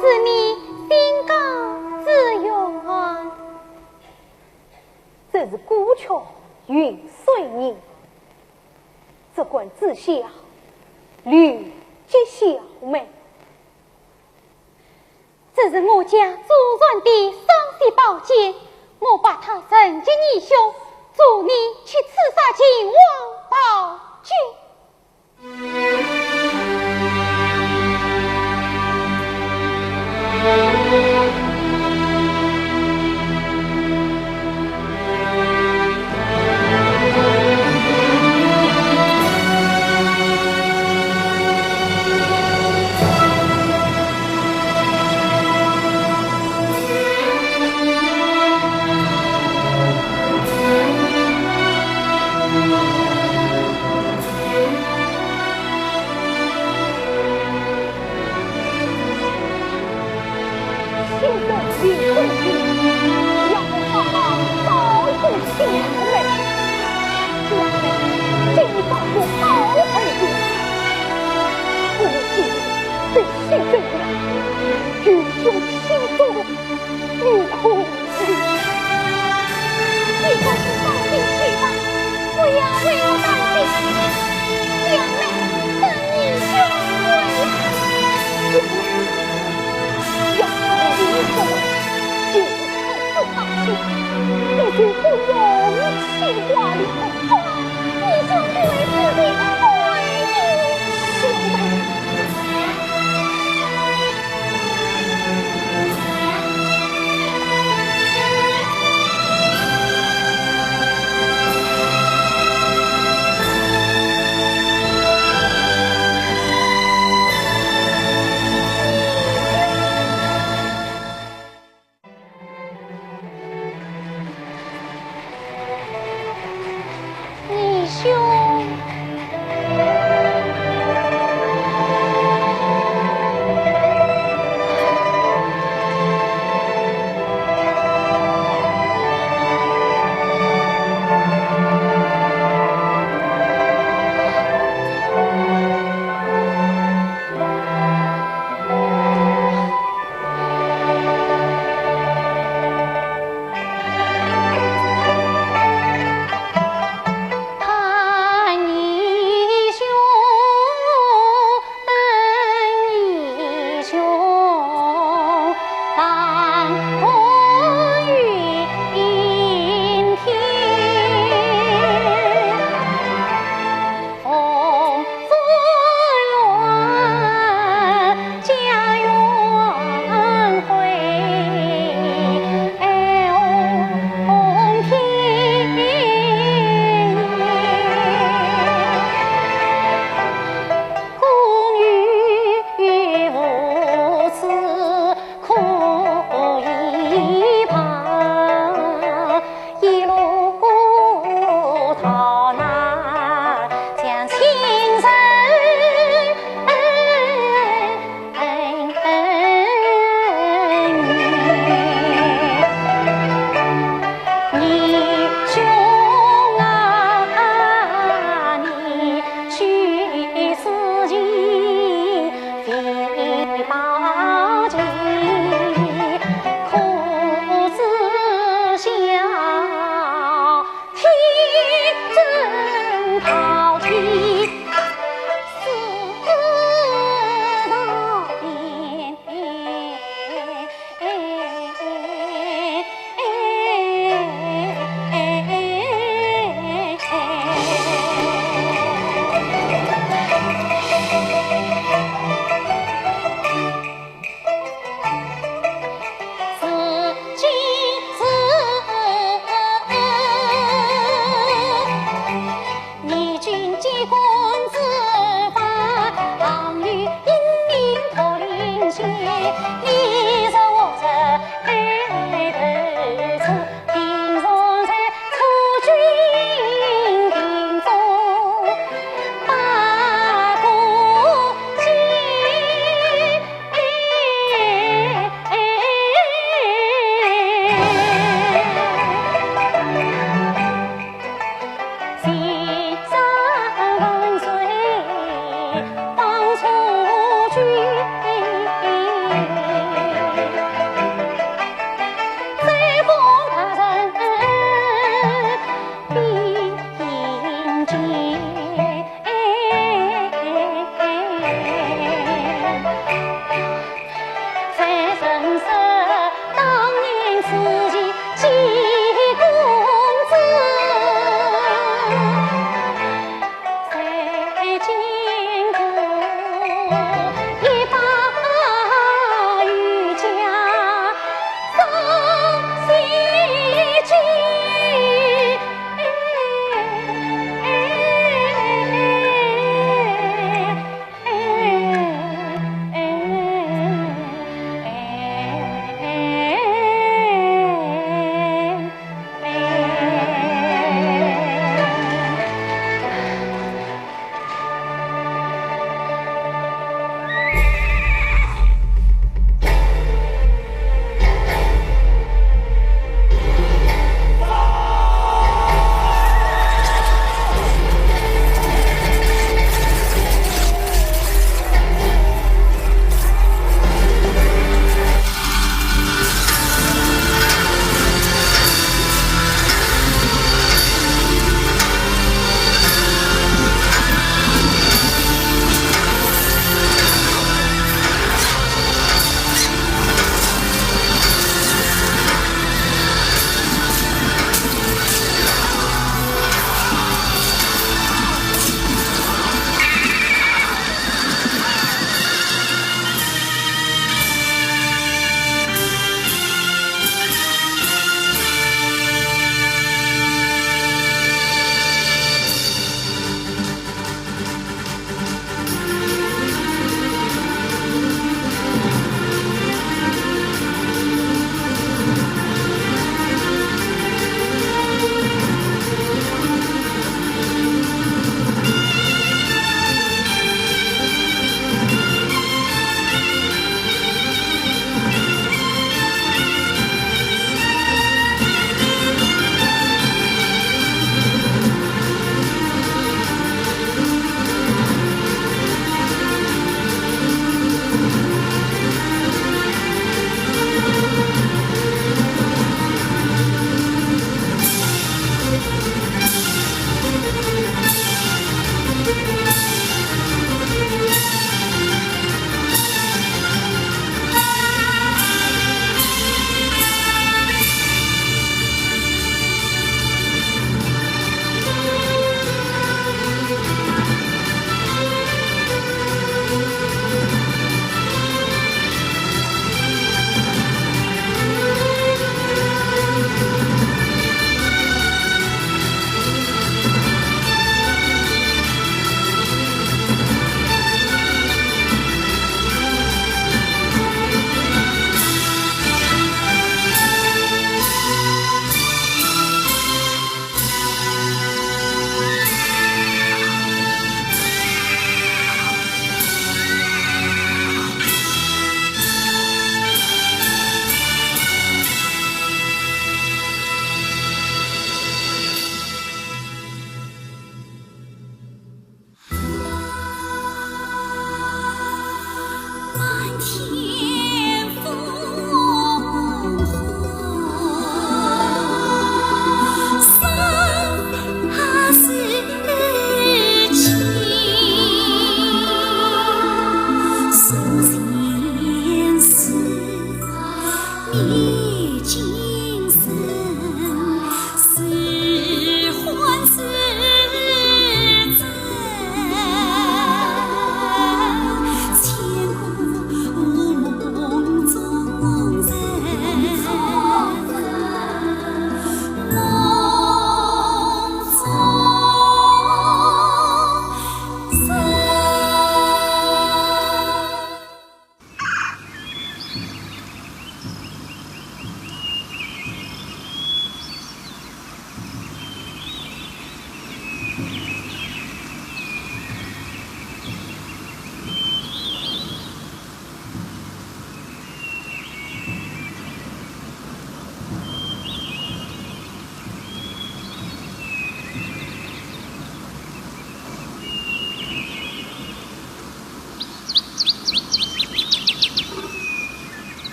子你心高自勇啊！这是孤桥云水人，这管知晓吕吉小妹。这是我家祖传的双喜宝剑，我把它人结义兄，助你去刺杀秦王宝军。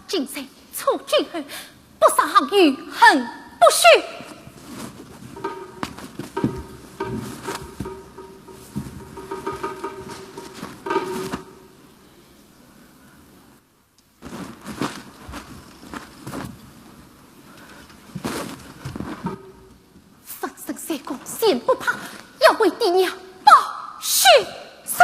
今生错君后，不杀于恨不许。言不怕，要为爹娘报血仇。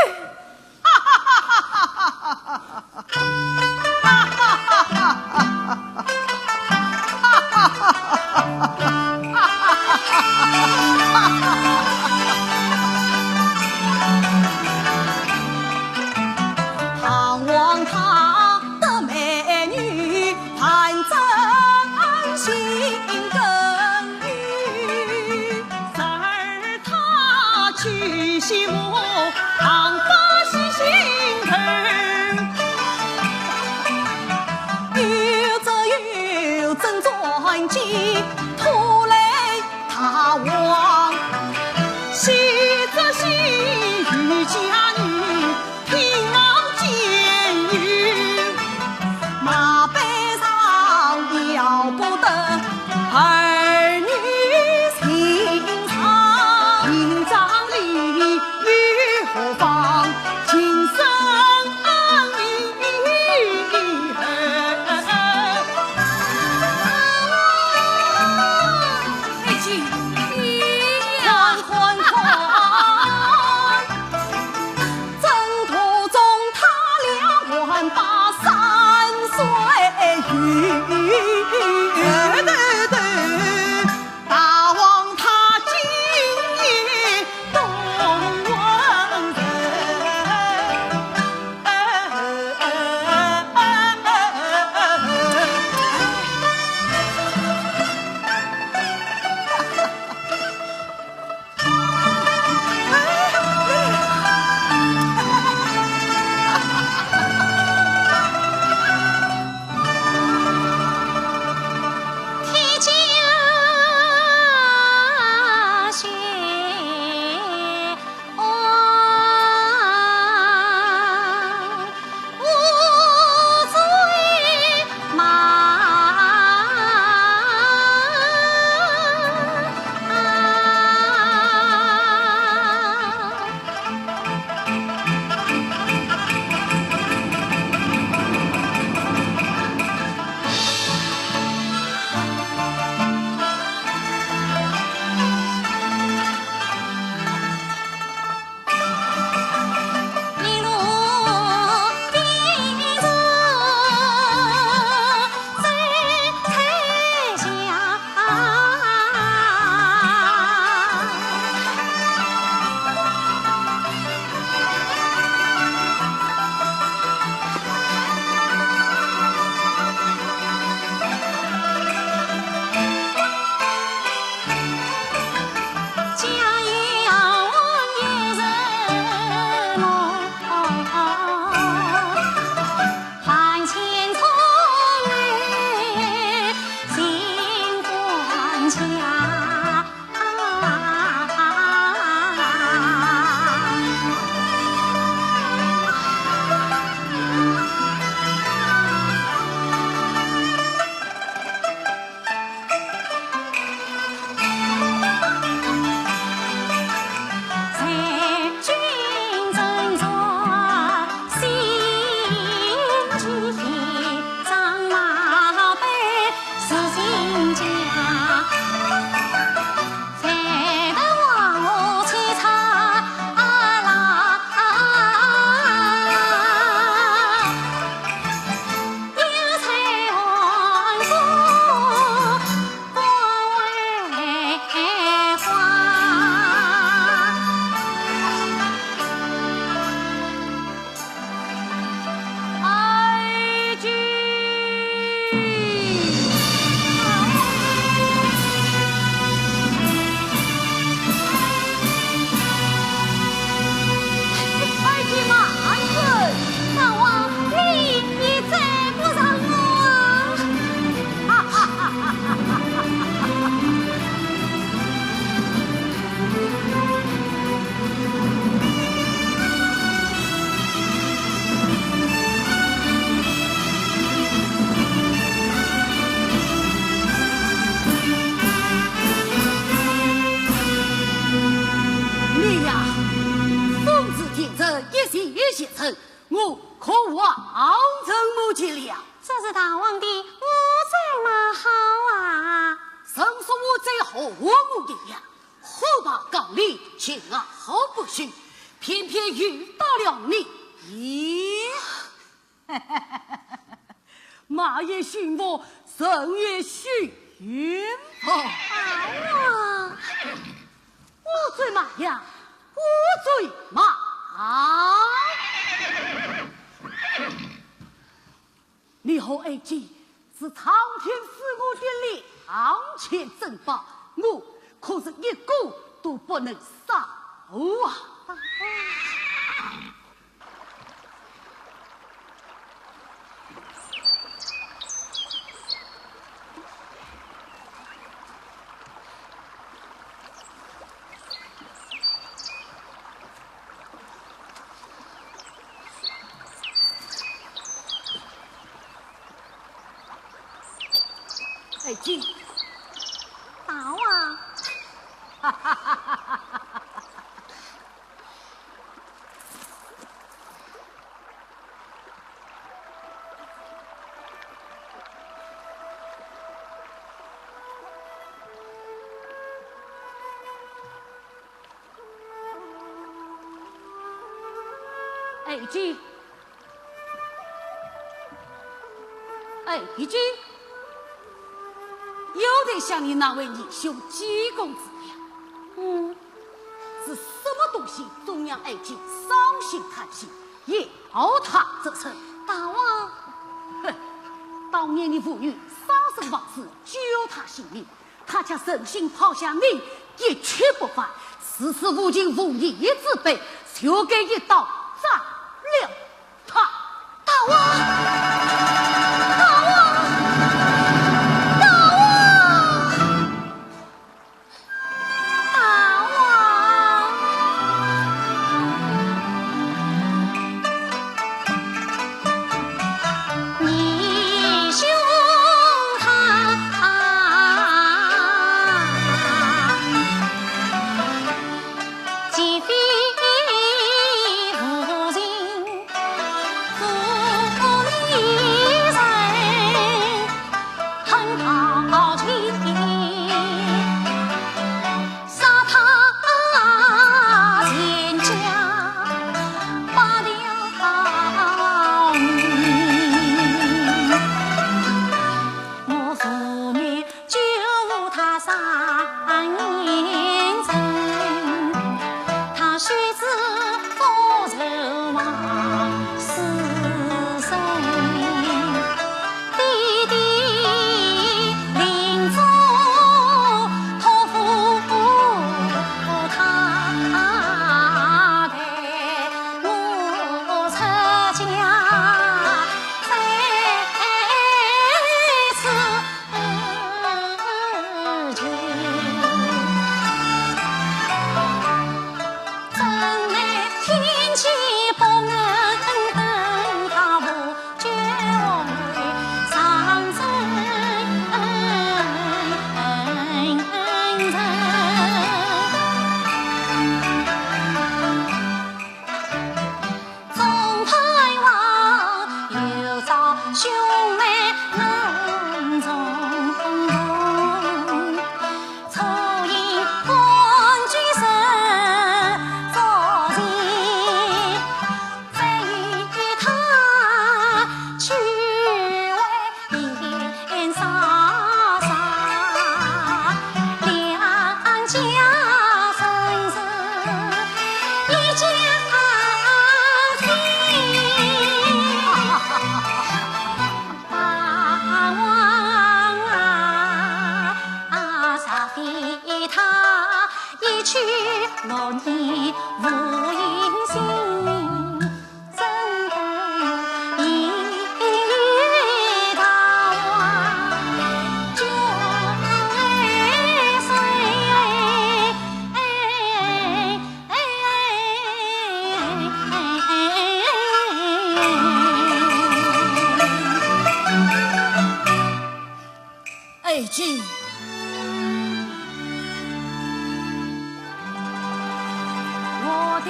盼望他的美女盼真心耕耘，儿他娶媳妇常把喜心疼，有则有真传奇，拖累他亡，喜则喜与家女平安监狱，马背上要不得儿女情长，营长里与何方情深意厚，一起宽宽宽，征途中他俩还把3岁遇，大王他今夜动文天家雪望，无罪马。一路兵着在下，家要有人梦，盼前从来心关家。在军阵中心机，张马背是新家，才得往我去唱啦，有才皇宫不为花。爱君，爱君慢走，大王你也追不上我你呀，奉旨听政，一心一心成，我可望成母亲了。这是大王的无罪嘛好啊！神说我最后我母的呀，火把刚烈，前而后不逊，偏偏遇到了你。咦，马也寻我，神也寻我。我最马呀，我最马。你和爱姬是苍天赐我的良钱珍宝，我可是一个都不能少啊！爱姬，大王，哈哈哈哈哈！爱姬，爱姬。有点像你那位义兄姬公子呀，是什么东西总让爱姬伤心叹息，要他这成？大王，哼，当年你父女杀生忘死，救他性命，他却忍心抛下你，一去不返，时时无尽无义之辈，就给一刀斩了他。大王。我的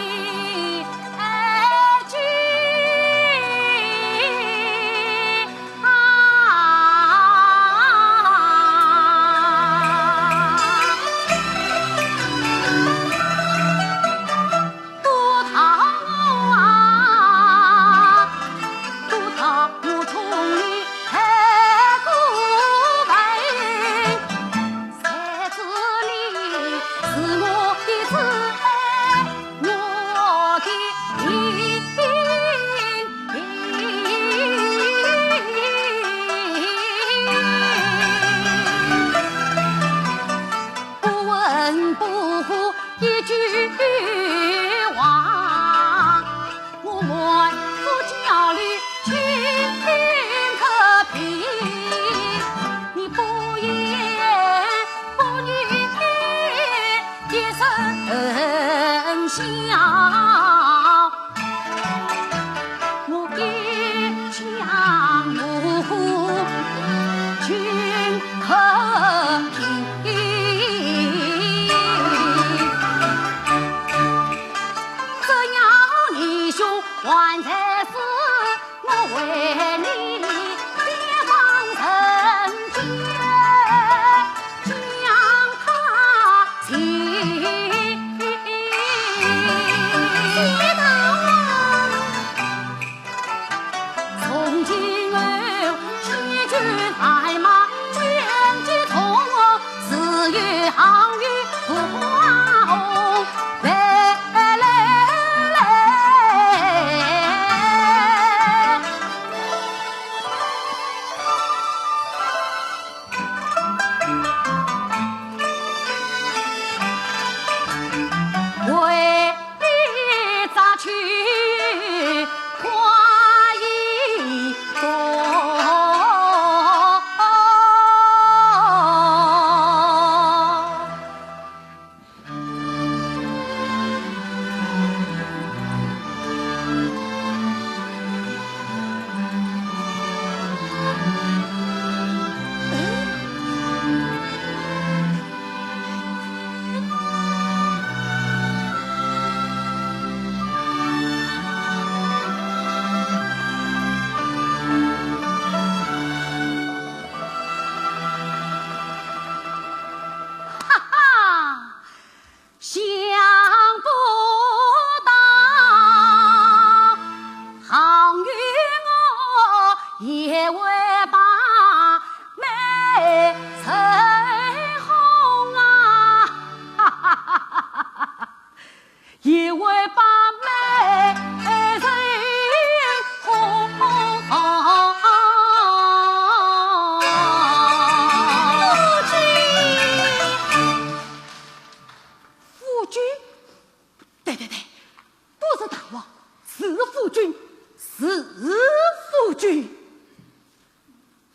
我也将无君可听。这样义兄还才是我为你解放人间，将他擒。从今后千军海马卷集从我，只有行于不花红。来来来，为你咋去花一朵？哈哈，想不到行于我也会把美成红啊！哈哈哈哈哈，也会把美成红。夫君，对，不是大王，是夫君，是夫君。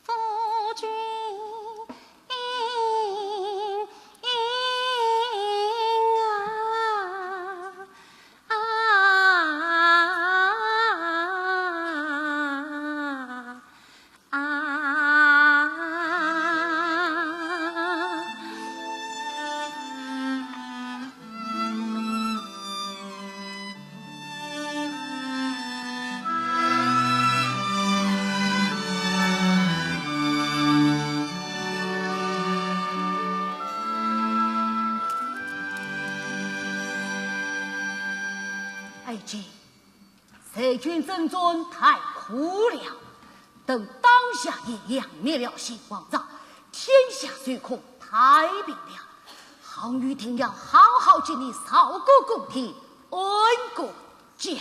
夫君爱卿，贼军真尊太苦了，等当下也湮灭了新王朝，天下虽恐太平了。杭玉定要好好接你扫过宫廷，恩过家。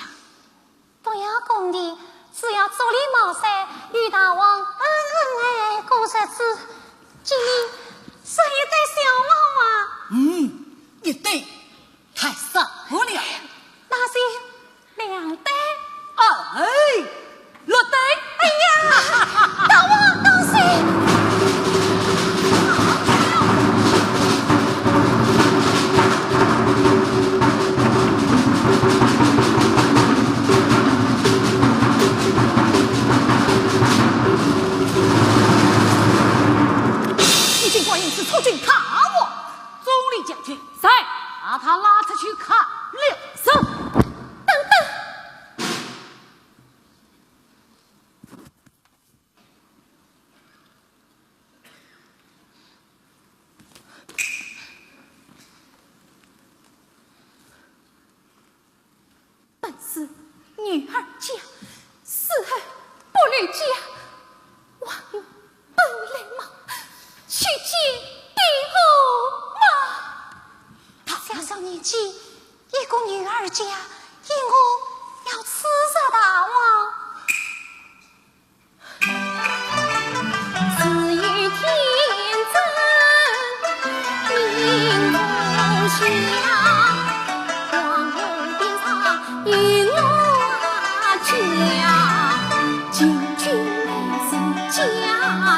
不要功的，只要做礼貌噻，与大王过日子，今是一对小猫啊！一对，太少了。那是两对。哎，落对。哎呀，大王东西。你尽管因此出军卡我，总理将军在，把他拉出去砍了。是。等等，本是女儿家，死后不离家，望有本来貌，去见帝后嘛。他小小年纪，一个女儿家，因我要刺杀大王。此与天真，命中下，黄河边上云落家，今君美是家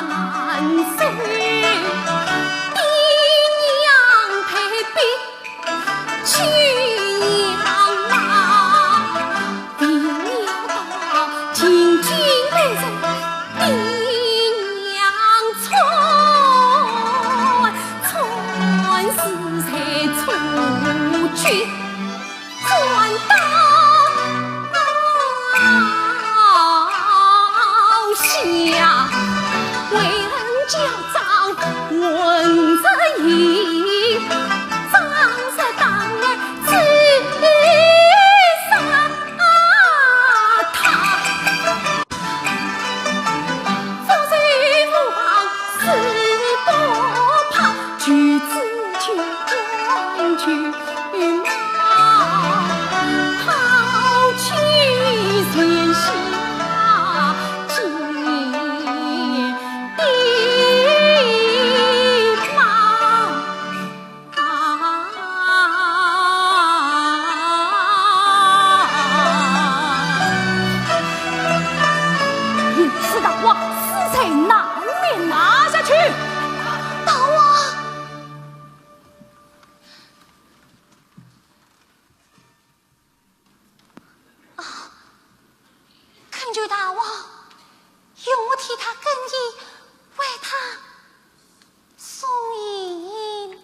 难守，爹娘陪病去养老。大王，用我替他更衣，为他送银。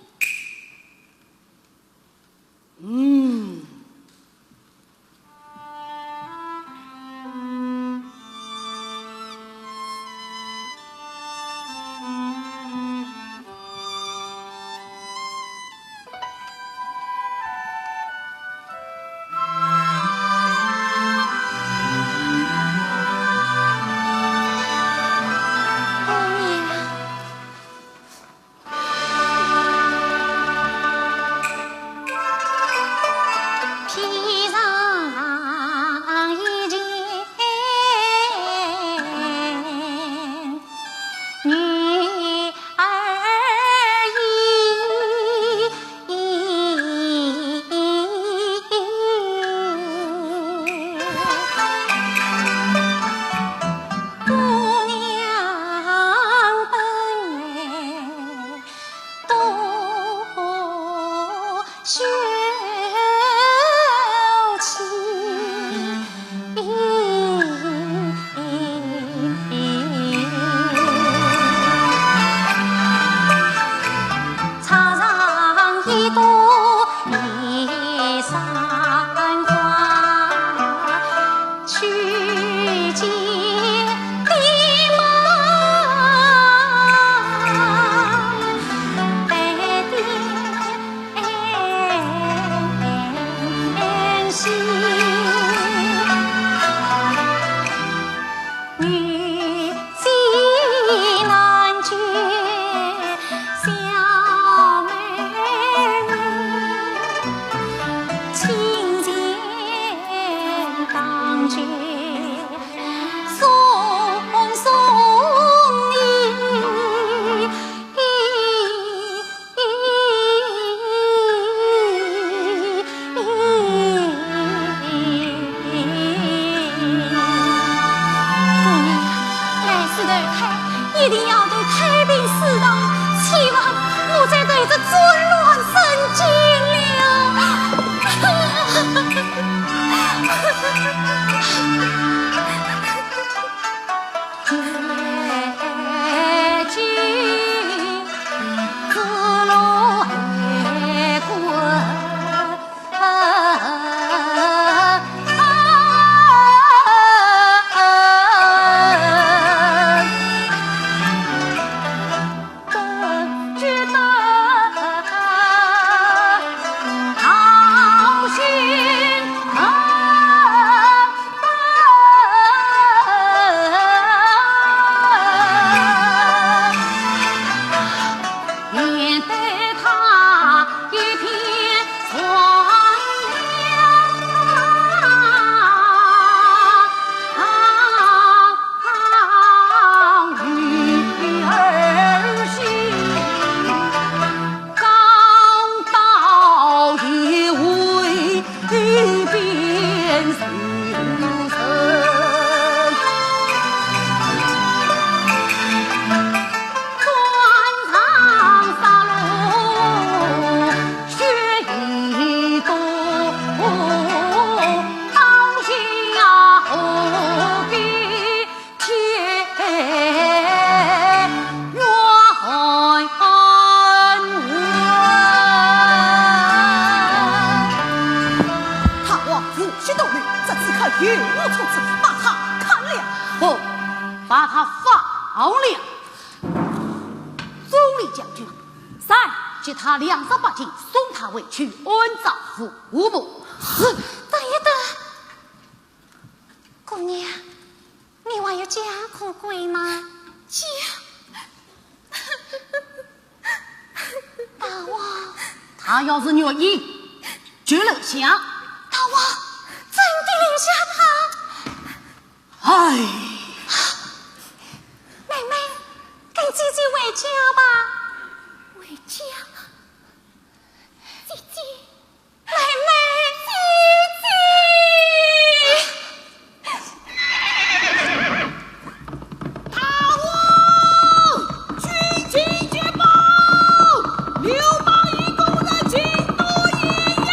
接他218斤，送他回去安葬父母。等一等，姑娘，你还有家可归吗？家，大王，他要是愿意，绝留下。大王，真的留下他？哎，妹妹，跟姐姐回家吧。回家。姐姐，妹妹，姐姐，大王，军情捷报，刘邦一共的进度一样。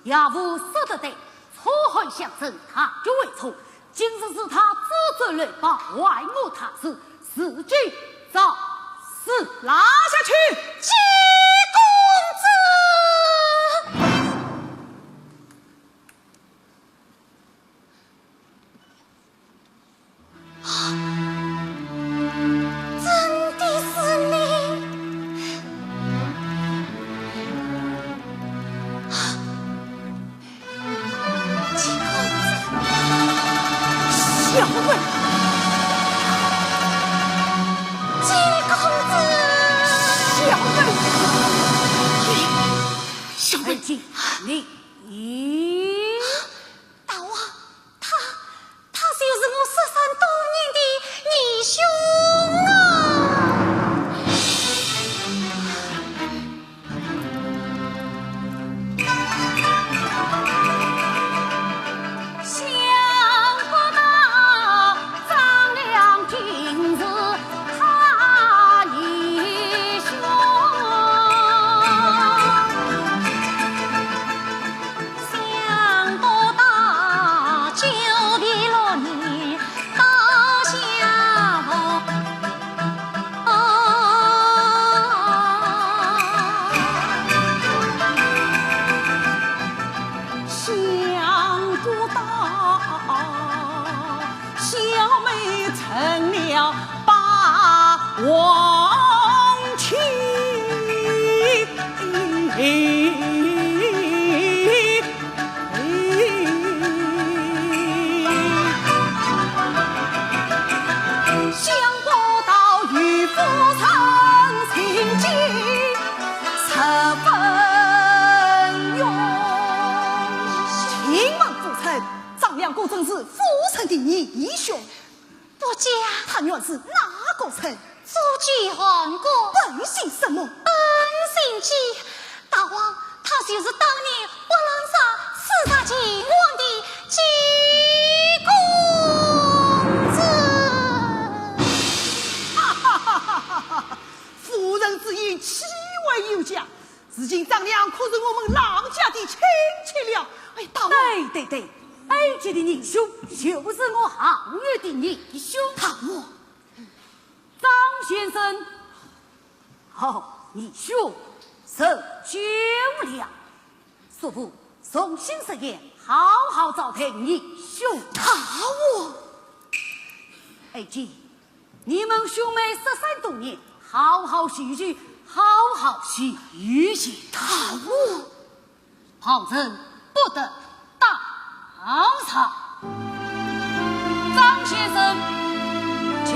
也无舍得得，错恨相争，他就为错。今日是他自责累报，外谋他事，此举早是拉下去。七公子。真的是你，七公子，小妹，七公子，小妹，小妹姐，你。大王，他就是我失散多年的成了霸王妻。想不到渔夫曾情结十分勇，秦王父臣张良果真是父臣的义兄。不假，他原是哪个臣？夫君韩国，本姓什么？本姓姬。大王，他就是当年我郎杀四大秦王的姬公子。哈哈哈哈哈！夫人之言岂为有假？如今张良可是我们郎家的亲戚了。哎，大王，对，埃及的英雄就是我皓月的英雄。大王，张先生，英雄受酒了，叔父送信设宴，好好招待英雄。大王，埃及，你们兄妹13多年，好好叙叙，好好叙叙。大王，旁人不得大吵。张先生，请。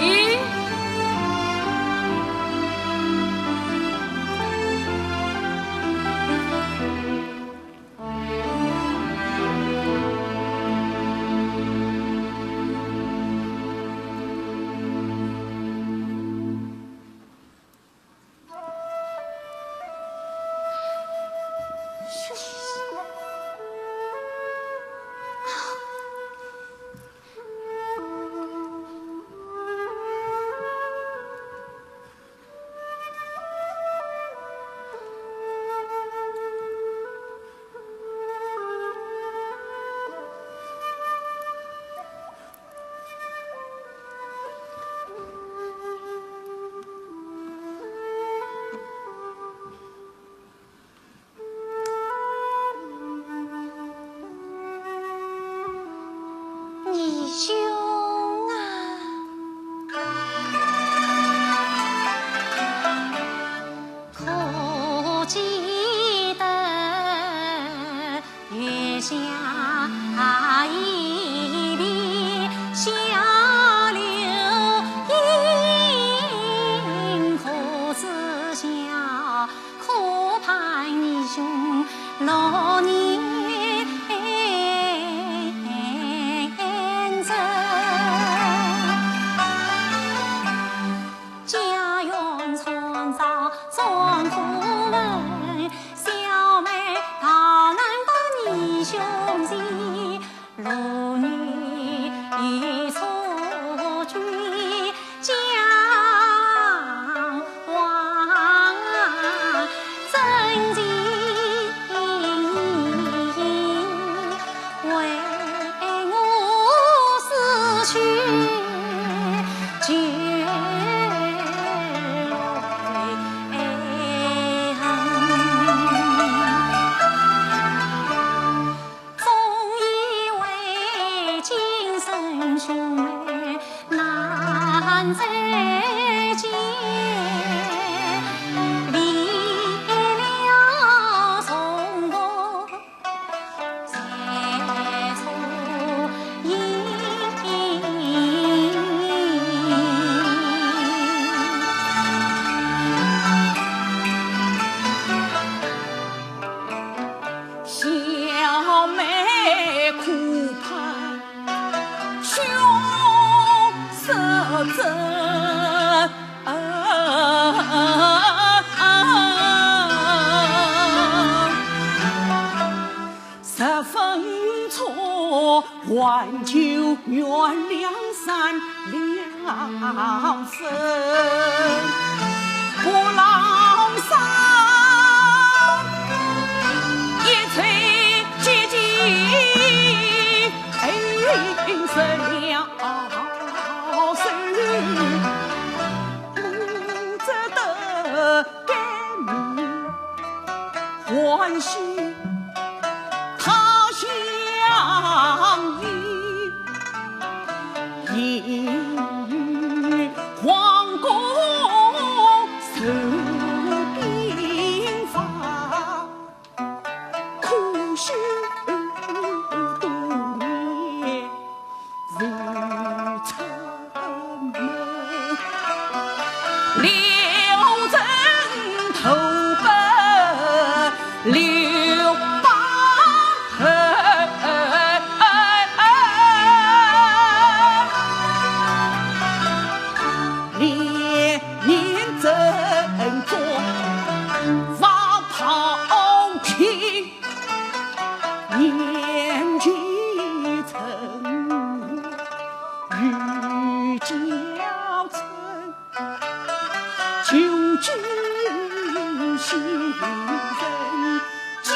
义兄啊，可记得月下一里下流萤火之下，可盼义兄老年家园创造壮图文，小妹大难把你兄弟，如女出居将王真经为我死去绝兄妹难再见，离了从我再出小妹苦盼兄守贞。十分错，挽救原谅三两分，不浪伤，一吹结晶，生了手，不值得给你欢喜。他相依，刘真投奔刘邦连年振作王袍旗，年纪曾与交称，究竟新人见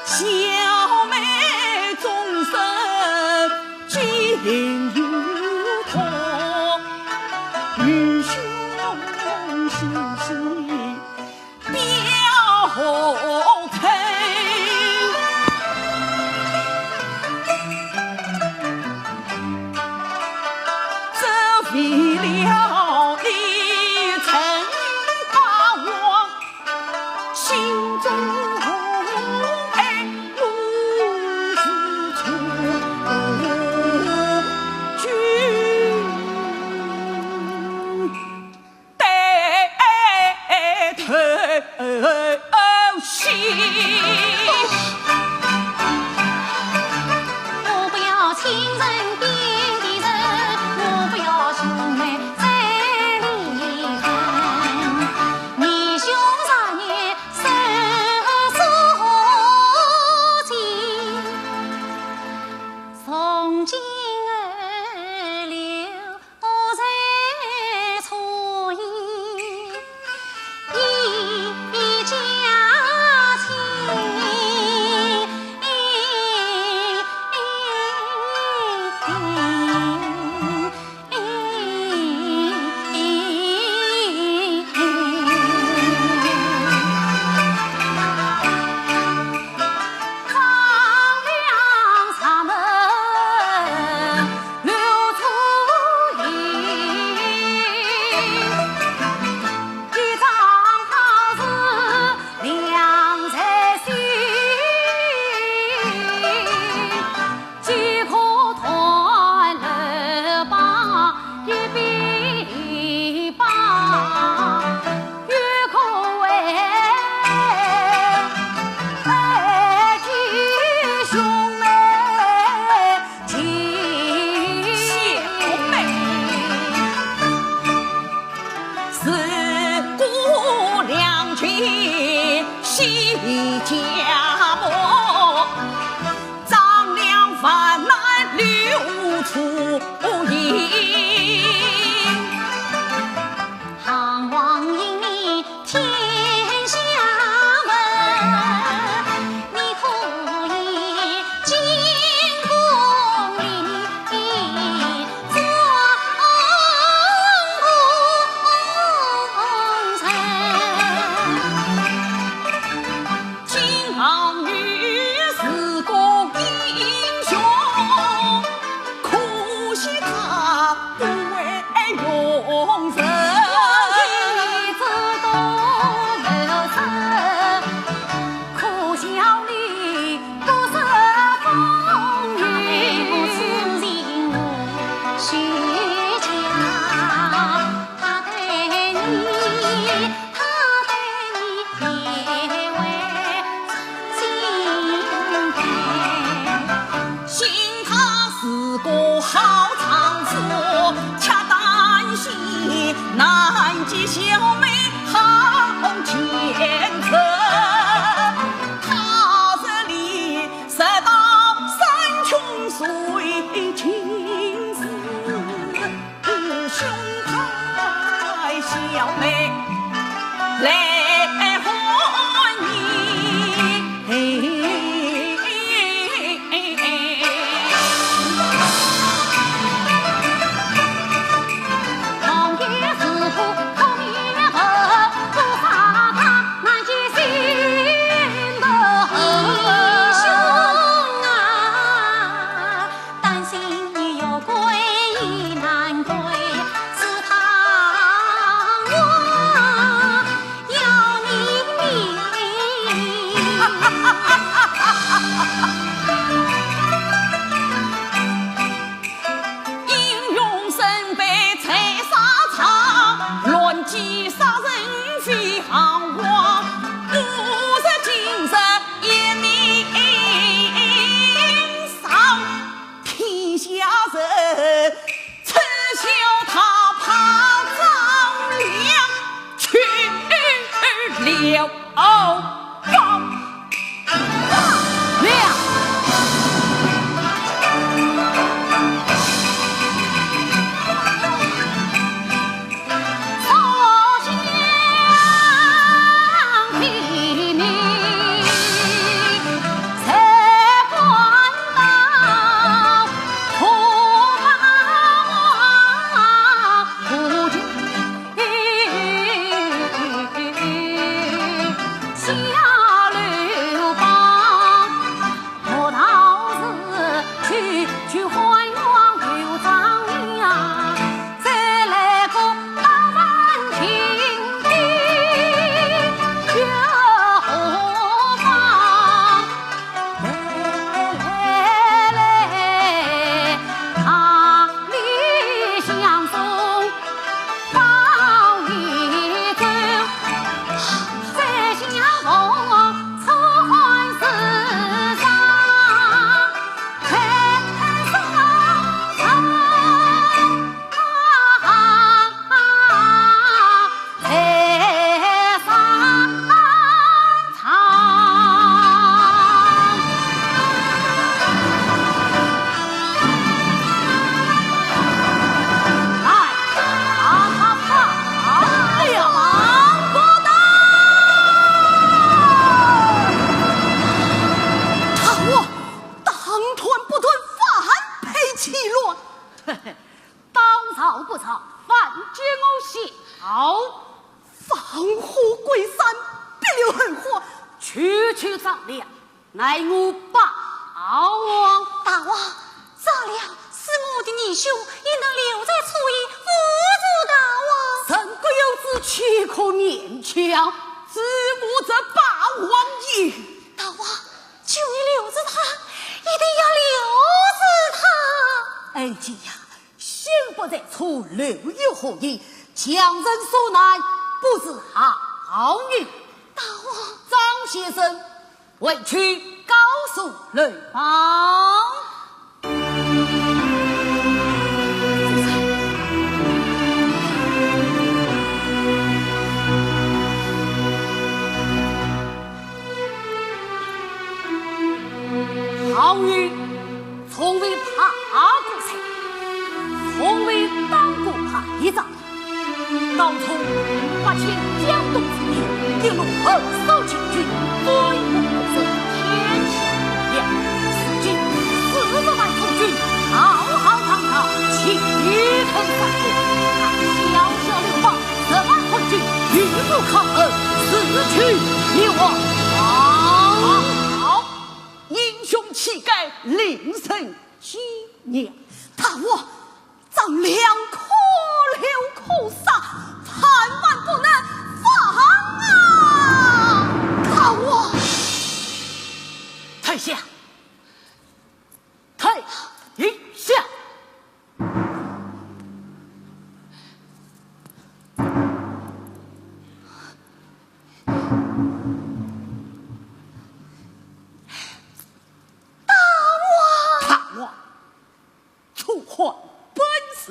小妹终身尽如同，与兄心心表配。这为了你曾把我心中爱如此处君带头心。我不要亲人变的人，我不要兄妹再离分。你兄3年手紧，从今儿留在初一，一家家莫张良犯难留出营，唐王英明天下闻，你可以进宫里做功臣。今王女是个英雄，可惜他不为用人。南极小妹好前程，他这里直到山穷水尽时，兄台小妹来欢迎。要了亮。乃我霸王大王，咋了？是我的义兄也能留在此邑辅助大王。怎个有子岂可勉强？自我这霸王也。大王，求你留着他，一定要留着他。儿子呀，心不在处，留于何意？强人所难，不是好语。大王，张先生，回去告诉雷邦。好语从未爬过山，从未当过排长。当初8千江东之地，一路横扫秦军，追捕不胜，天下两此今40万楚军，浩浩荡荡，气吞三国。小小刘邦10万混军，欲不抗衡，死去灭亡。好，英雄气概，令人纪念。大王，咱俩可留可杀，万万不能放啊！大王，退下，退下。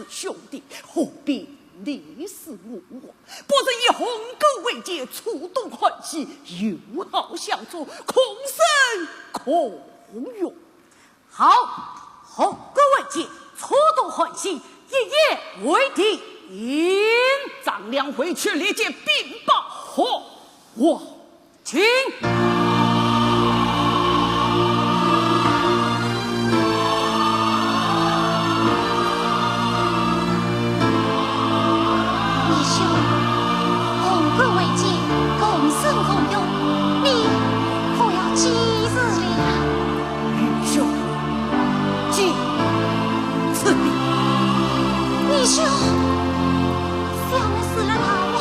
兄弟，何必你死我活？不是以鸿沟为界，触动欢喜，友好相助，空生空用。好，鸿沟为界，触动欢喜，一言为定。张良回去列解禀报后，我请。义兄，小妹死了大王，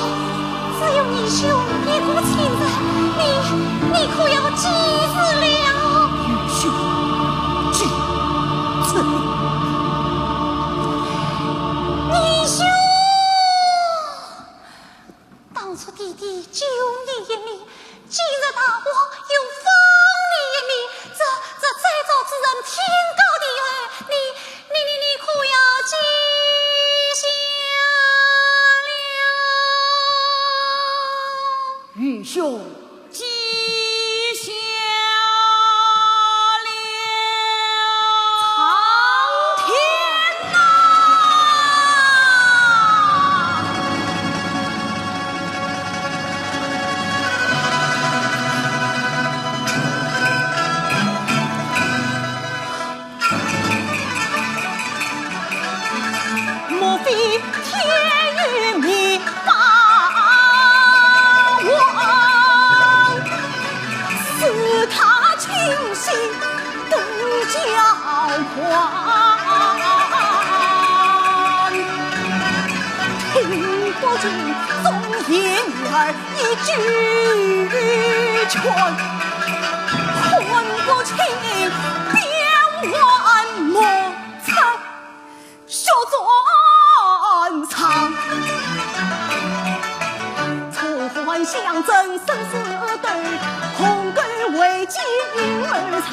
只有义兄一个亲人，你可要记住了。义兄，记此令。义兄，当初弟弟救你一命，今日大王又放你一命，这再造之人天高地厚，你可要记。愚兄记下了苍天呐！莫非天与灭霸王，似他清醒更骄狂。听不尽忠言女儿一句劝，看不清边万莫测小转藏。错幻象真生死对，红根为金而藏。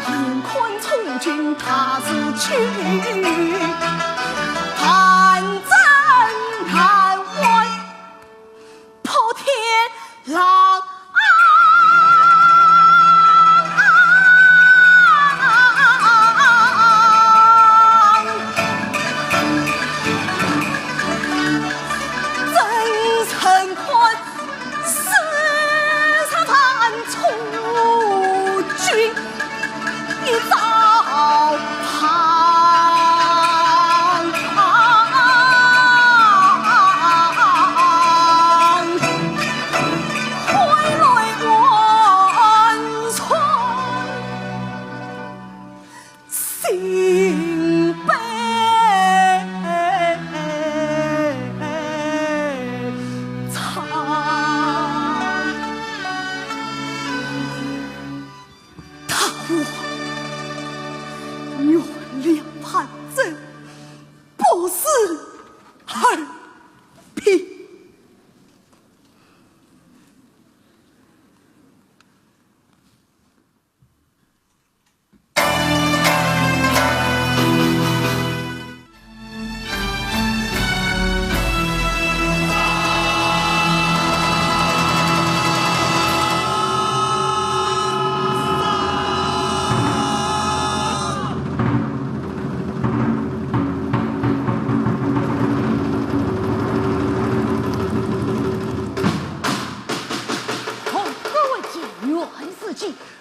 眼看从军他是去，看真看幻，破天狼。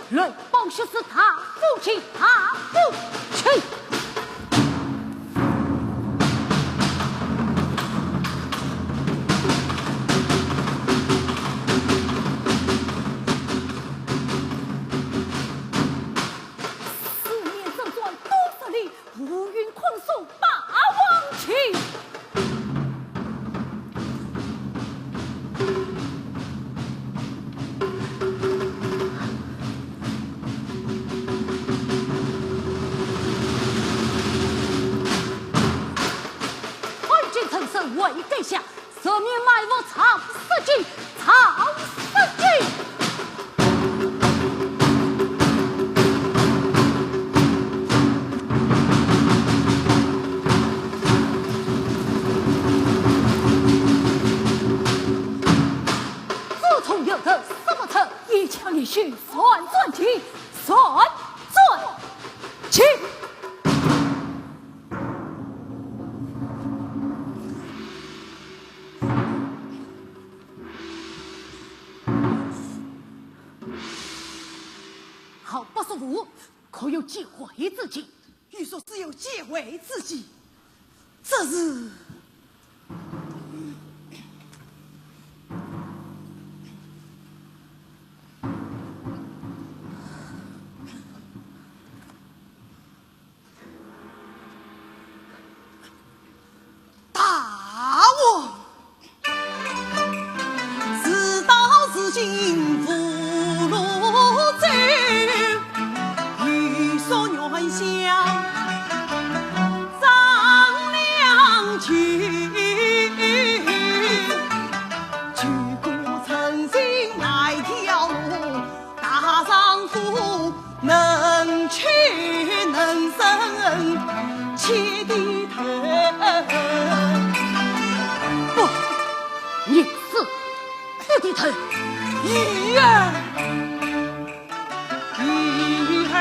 人报是他父亲，他父亲。四面正转多少里，乌云困送霸王旗。为殿下赦免埋伏曹司机，曹司机。自从有个什么车一枪一血，算算起，算算起。好不舒服，可有机会之计？据说只有结尾之计，这是大王，事到至今不如走。说原想张良去，举国诚信那条路，大丈夫能屈能伸，且低头。不，你是低头。玉儿，玉儿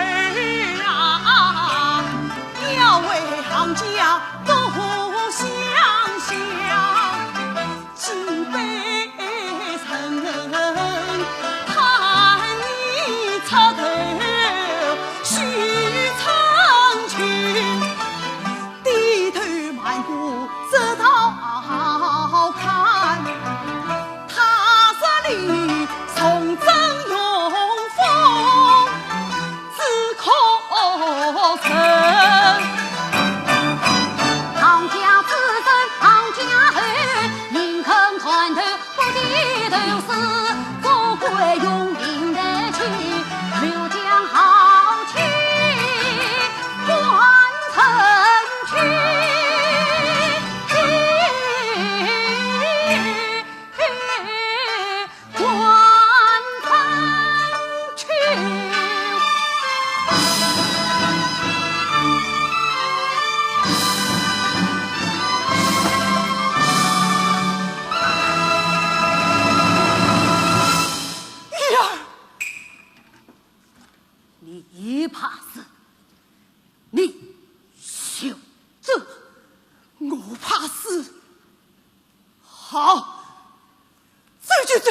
啊，要为行家多想想，金杯曾盼你出头许长裙，低头漫步这道看，他这里从征用风，只可成。唐家子孙唐家后，宁肯团头不低头死，富贵用命得去，刘江豪气关城去。你怕死，你休走。我怕死。好，走就走。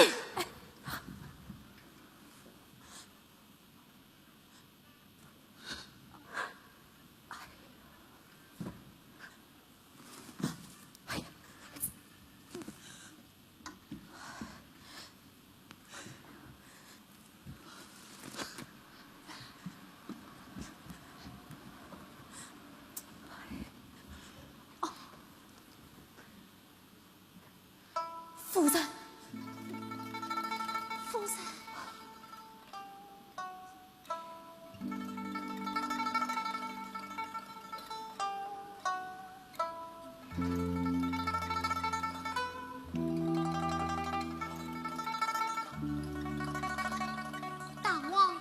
夫人，夫人，大王，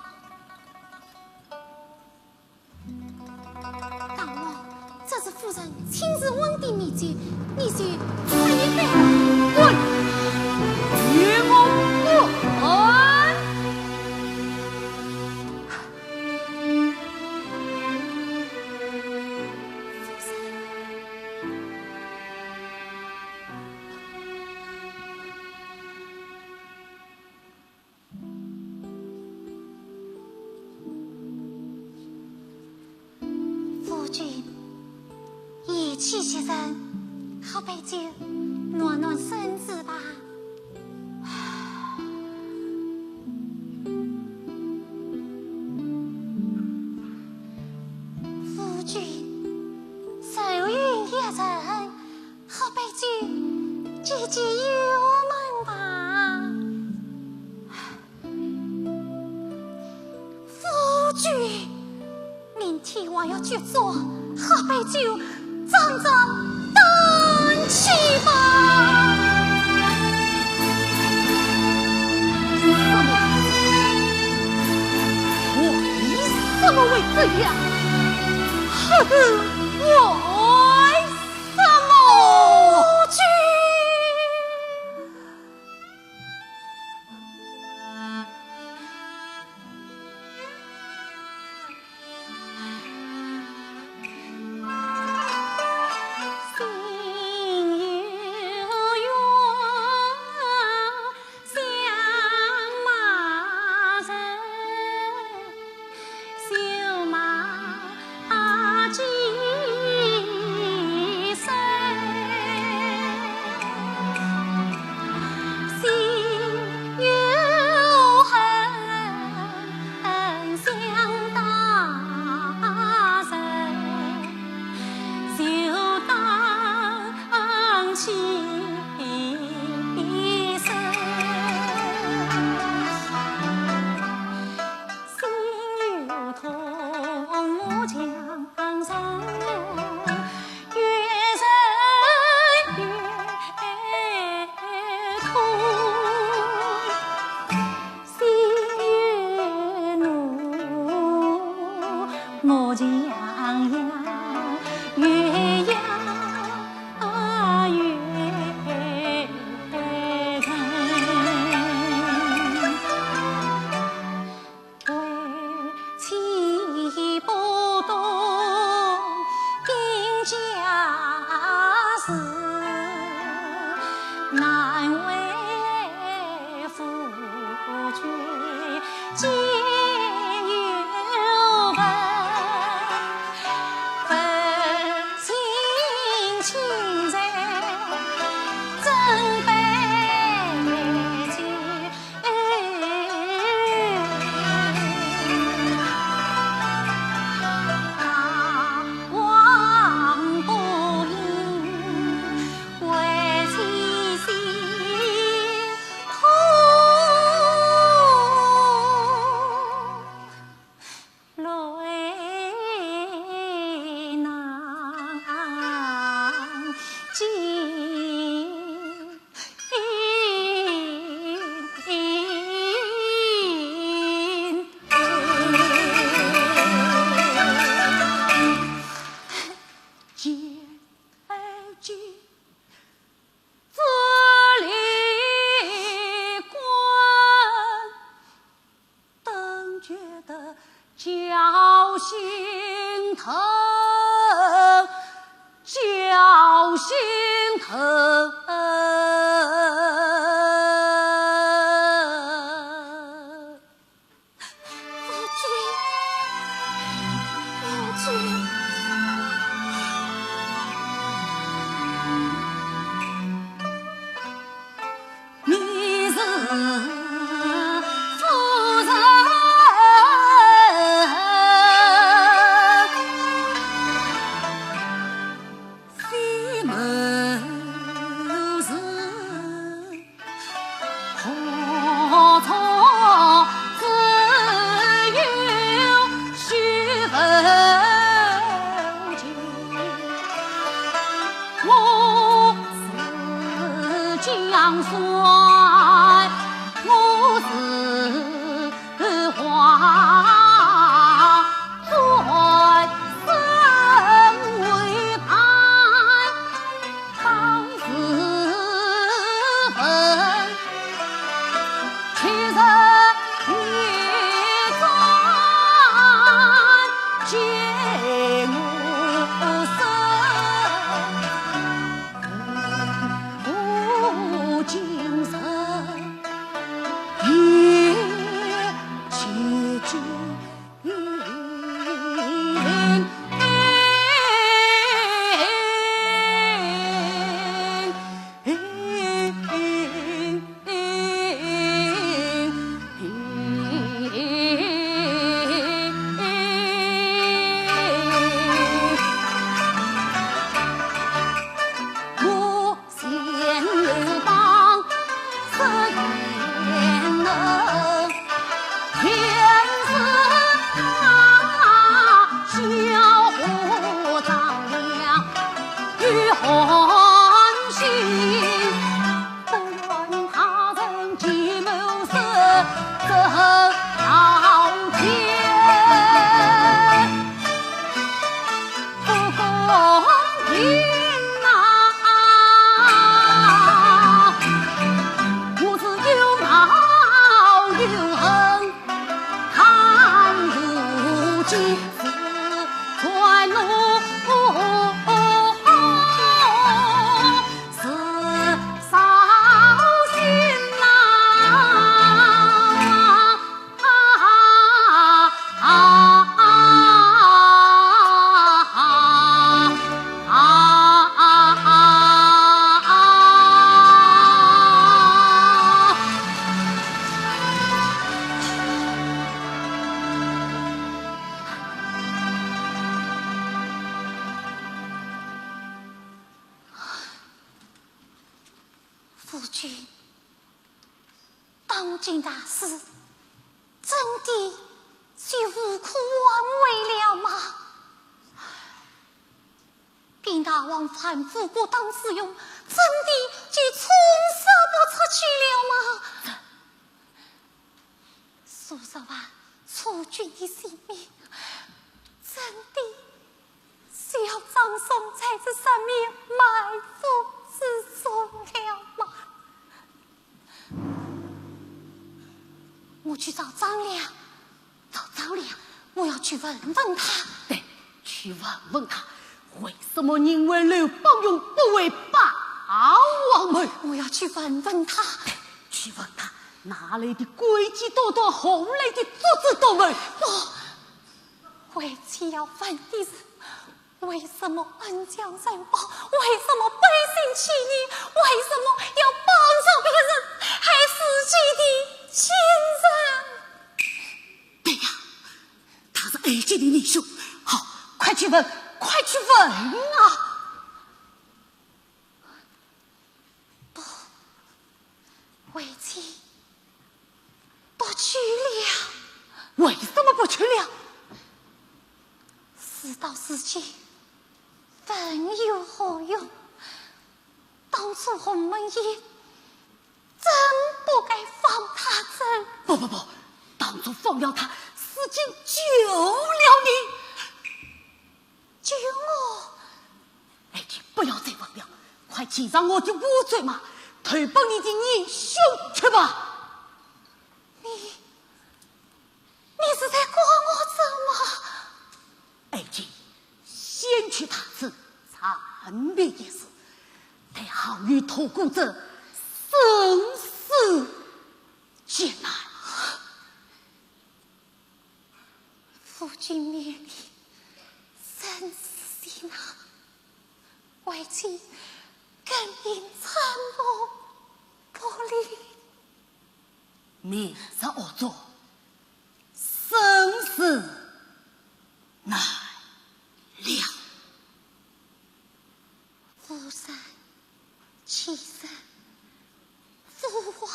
大王，这是夫人亲自问的秘诀，你就可以带滚！与我滚！夫君，义气些人，喝杯酒暖暖身子吧。夫君，愁云一人，喝杯酒解解忧闷吧。夫君，明天我要去做，喝杯酒，沾沾灯气吧。我以什么为这样？为什么？夫君。心有缘，相马人，心疼，叫心疼。夫君，当今大事，真的就无可挽回了吗？禀大王，反复过当之用，真的就从杀不出去了吗？说实话，楚君的性命，真的是要葬送在这上面埋伏之中了吗？我去找张良，我要去问问他。对，去问问他，为什么认为刘邦勇不为霸王门？我要去问问他。去问他，哪来的诡计多多，后来的足智多谋？不，为妻要问的是，为什么恩将仇报？为什么背信弃义？为什么要帮助别人，害自己的亲人？对呀，他是爱卿的领袖。好，快去问，快去问啊！不，为妻不去了。为什么不去了？事到如今，问有何用？当初鸿门宴，真不该放他走。不，当初放了他，死竟救了你，救我！爱卿不要再问了，快骑上我的乌骓马，投奔你的义兄去吧。你是在赶我走吗？头骨折，生死艰难。夫君面里生死艰难，为妻更应参谋不离。面上恶作，生死难料。夫生妻生，父亡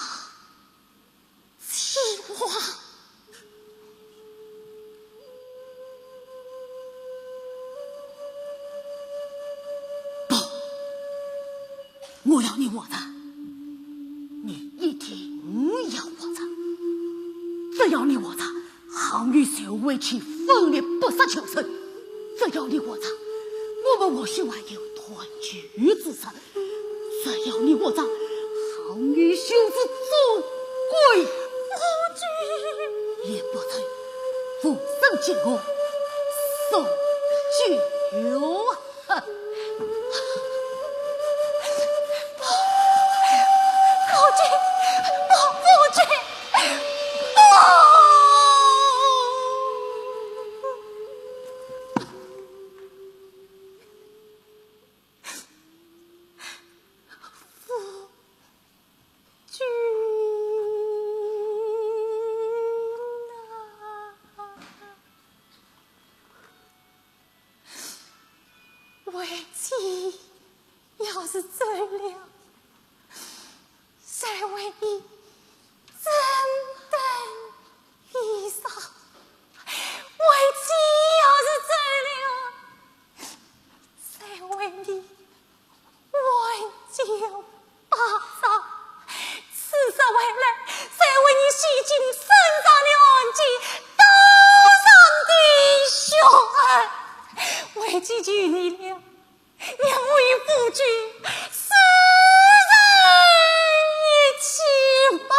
妻亡。我要你活着，你一定要活着。只要你活着，行与秀为妻分裂不杀求生。只要你活着，我们或许还有团聚之时。只要你活着，行与秀之祖归夫君，也不曾俯身见我受救恨。为妻要是走了，谁为你怎等衣裳？为妻要是走了，谁为你挽救巴掌？此时回来，谁为你洗净身上的暗迹，刀上的凶案？为妻娶你了，娘无与夫君死人一起吗？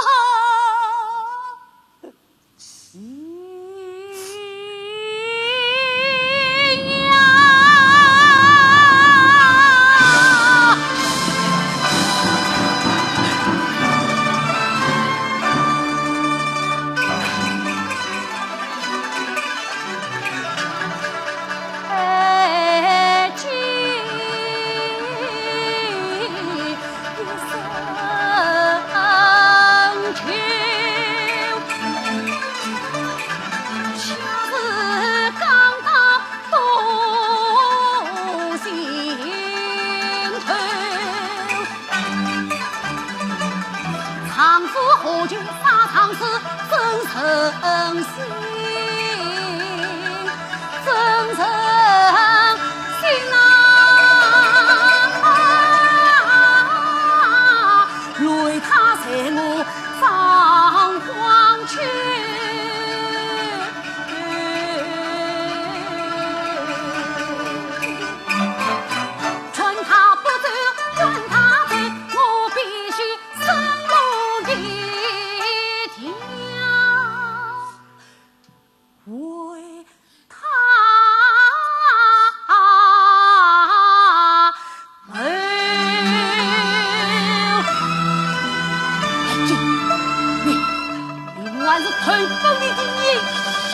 还是推翻你的英雄。